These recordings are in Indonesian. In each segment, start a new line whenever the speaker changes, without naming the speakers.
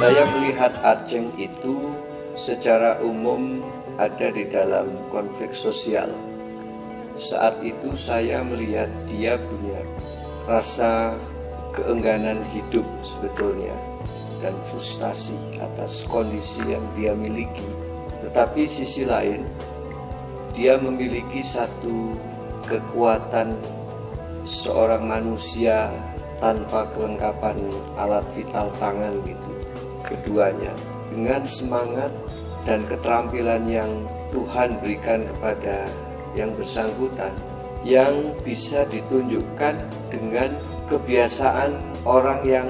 Saya melihat Aceng itu secara umum ada di dalam konflik sosial. Saat itu saya melihat dia punya rasa keengganan hidup sebetulnya dan frustasi atas kondisi yang dia miliki. Tetapi sisi lain, dia memiliki satu kekuatan seorang manusia tanpa kelengkapan alat vital tangan gitu. Keduanya dengan semangat dan keterampilan yang Tuhan berikan kepada yang bersangkutan, yang bisa ditunjukkan dengan kebiasaan orang yang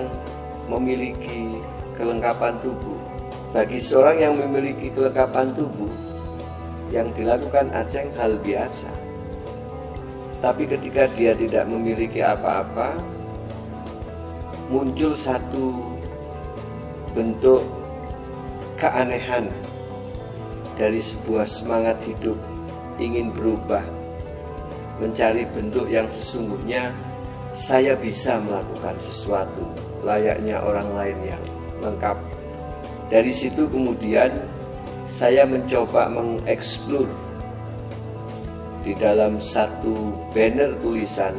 memiliki kelengkapan tubuh. Bagi seorang yang memiliki kelengkapan tubuh, yang dilakukan Aceng hal biasa. Tapi ketika dia tidak memiliki apa-apa, muncul satu bentuk keanehan dari sebuah semangat hidup ingin berubah, mencari bentuk yang sesungguhnya saya bisa melakukan sesuatu layaknya orang lain yang lengkap. Dari situ kemudian saya mencoba mengeksplor di dalam satu banner tulisan,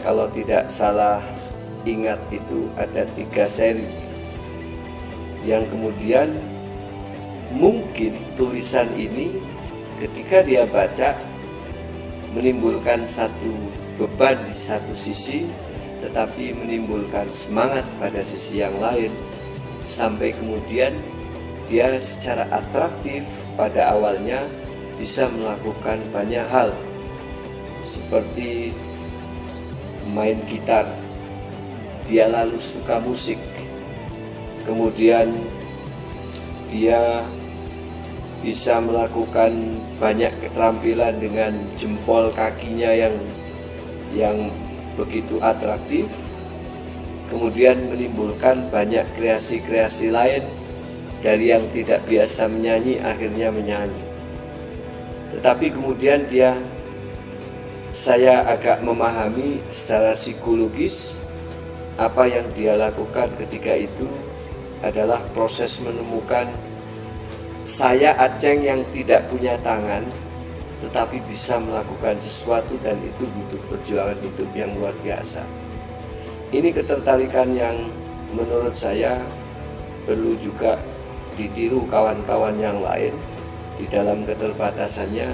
kalau tidak salah ingat itu ada 3 seri, yang kemudian mungkin tulisan ini ketika dia baca menimbulkan satu beban di satu sisi, tetapi menimbulkan semangat pada sisi yang lain, sampai kemudian dia secara atraktif pada awalnya bisa melakukan banyak hal seperti main gitar. Dia lalu suka musik, kemudian dia bisa melakukan banyak keterampilan dengan jempol kakinya yang begitu atraktif, kemudian menimbulkan banyak kreasi-kreasi lain. Dari yang tidak biasa menyanyi akhirnya menyanyi. Tetapi kemudian saya agak memahami secara psikologis apa yang dia lakukan ketika itu adalah proses menemukan saya Aceng yang tidak punya tangan tetapi bisa melakukan sesuatu, dan itu butuh perjuangan hidup yang luar biasa. Ini ketertarikan yang menurut saya perlu juga ditiru kawan-kawan yang lain. Di dalam keterbatasannya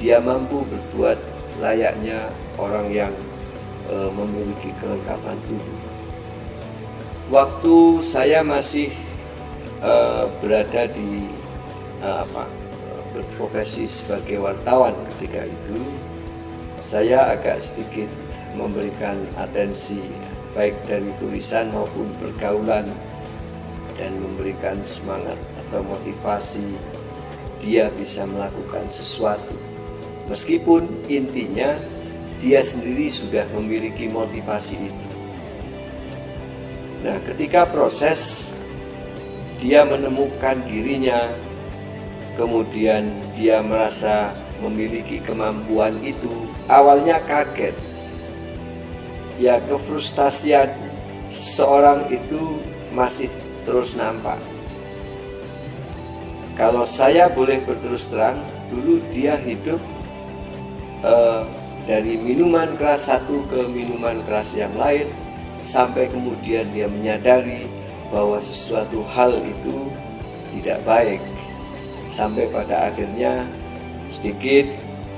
dia mampu berbuat layaknya orang yang memiliki kelengkapan tubuh. Waktu saya masih berada di berprofesi sebagai wartawan ketika itu, saya agak sedikit memberikan atensi baik dari tulisan maupun pergaulan dan memberikan semangat atau motivasi dia bisa melakukan sesuatu, meskipun intinya dia sendiri sudah memiliki motivasi itu. Nah, ketika proses dia menemukan dirinya, kemudian dia merasa memiliki kemampuan itu, awalnya kaget. Ya, kefrustasian seseorang itu masih terus nampak. Kalau saya boleh berterus terang, dulu dia hidup dari minuman keras satu ke minuman keras yang lain, sampai kemudian dia menyadari bahwa sesuatu hal itu tidak baik, sampai pada akhirnya sedikit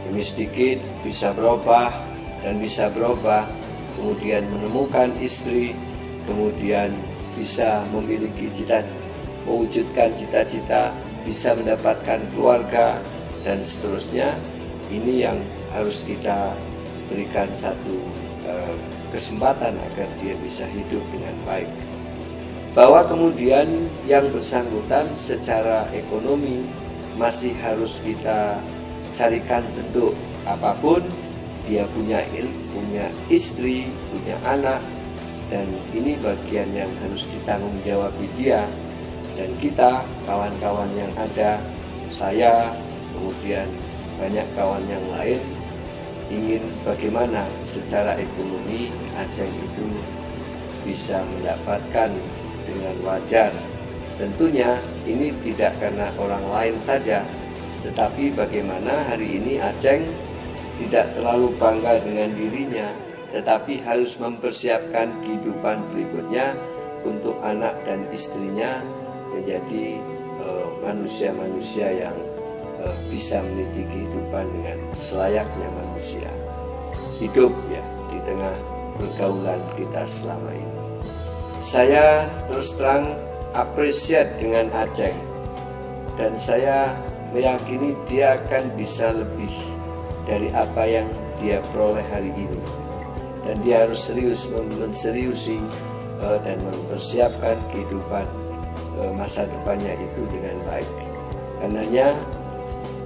demi sedikit bisa berubah dan bisa berubah, kemudian menemukan istri, kemudian bisa memiliki mewujudkan cita-cita, bisa mendapatkan keluarga, dan seterusnya. Ini yang harus kita berikan satu kesempatan agar dia bisa hidup dengan baik. Bahwa kemudian yang bersangkutan secara ekonomi masih harus kita carikan bentuk apapun. Dia punya istri, punya anak, dan ini bagian yang harus ditanggung jawabi dia. Dan kita, kawan-kawan yang ada, saya, kemudian banyak kawan yang lain, ingin bagaimana secara ekonomi Aceng itu bisa mendapatkan dengan wajar. Tentunya ini tidak karena orang lain saja, tetapi bagaimana hari ini Aceng tidak terlalu bangga dengan dirinya, tetapi harus mempersiapkan kehidupan berikutnya untuk anak dan istrinya menjadi manusia-manusia yang bisa meniti kehidupan dengan selayaknya manusia. Hidup ya di tengah pergaulan kita selama ini. Saya terus terang apresiat dengan Aceng, dan saya meyakini dia akan bisa lebih dari apa yang dia peroleh hari ini, dan dia harus serius menseriusi dan mempersiapkan kehidupan masa depannya itu dengan baik. Karenanya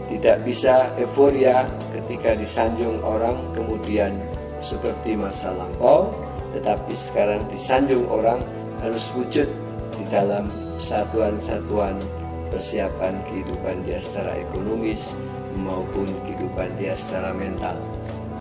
tidak bisa euforia ketika disanjung orang kemudian seperti masa lampau, tetapi sekarang disanjung orang harus wujud di dalam satuan-satuan persiapan kehidupan dia secara ekonomis maupun kehidupan dia secara mental.